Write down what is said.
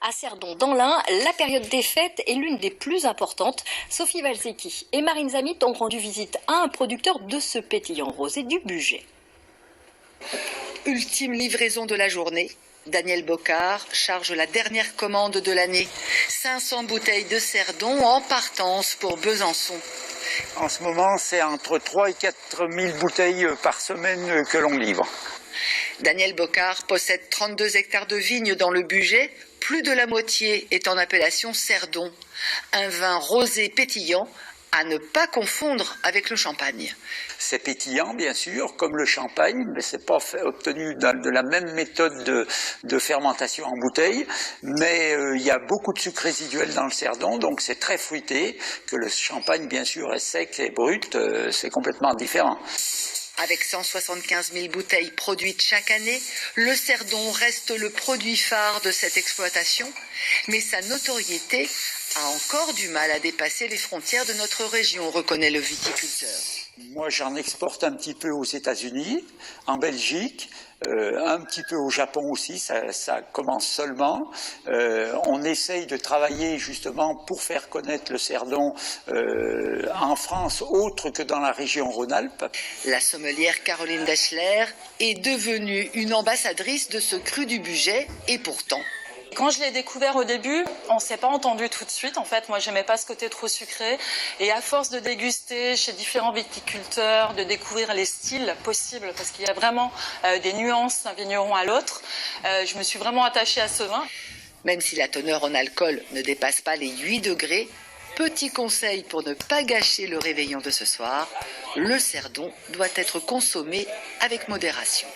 À Cerdon, dans l'Ain, la période des fêtes est l'une des plus importantes. Sophie Valsecki et Marine Zamit ont rendu visite à un producteur de ce pétillant rosé du Bugey. Ultime livraison de la journée. Daniel Bocard charge la dernière commande de l'année. 500 bouteilles de Cerdon en partance pour Besançon. En ce moment, c'est entre 3 et 4 000 bouteilles par semaine que l'on livre. Daniel Bocard possède 32 hectares de vignes dans le Bugey. Plus de la moitié est en appellation Cerdon. Un vin rosé pétillant à ne pas confondre avec le champagne. C'est pétillant, bien sûr, comme le champagne, mais c'est pas obtenu de la même méthode de fermentation en bouteille. Mais il y a beaucoup de sucre résiduel dans le Cerdon, donc c'est très fruité. Que le champagne, bien sûr, est sec et brut, c'est complètement différent. Avec 175 000 bouteilles produites chaque année, le Cerdon reste le produit phare de cette exploitation, mais sa notoriété a encore du mal à dépasser les frontières de notre région, reconnaît le viticulteur. Moi, j'en exporte un petit peu aux États-Unis, en Belgique, un petit peu au Japon aussi, ça commence seulement. On essaye de travailler justement pour faire connaître le Cerdon en France, autre que dans la région Rhône-Alpes. La sommelière Caroline Deschler est devenue une ambassadrice de ce cru du Bugey, et pourtant... Quand je l'ai découvert au début, on ne s'est pas entendu tout de suite. En fait, moi, j'aimais pas ce côté trop sucré. Et à force de déguster chez différents viticulteurs, de découvrir les styles possibles, parce qu'il y a vraiment des nuances d'un vigneron à l'autre, je me suis vraiment attachée à ce vin. Même si la teneur en alcool ne dépasse pas les 8 degrés, petit conseil pour ne pas gâcher le réveillon de ce soir, le Cerdon doit être consommé avec modération.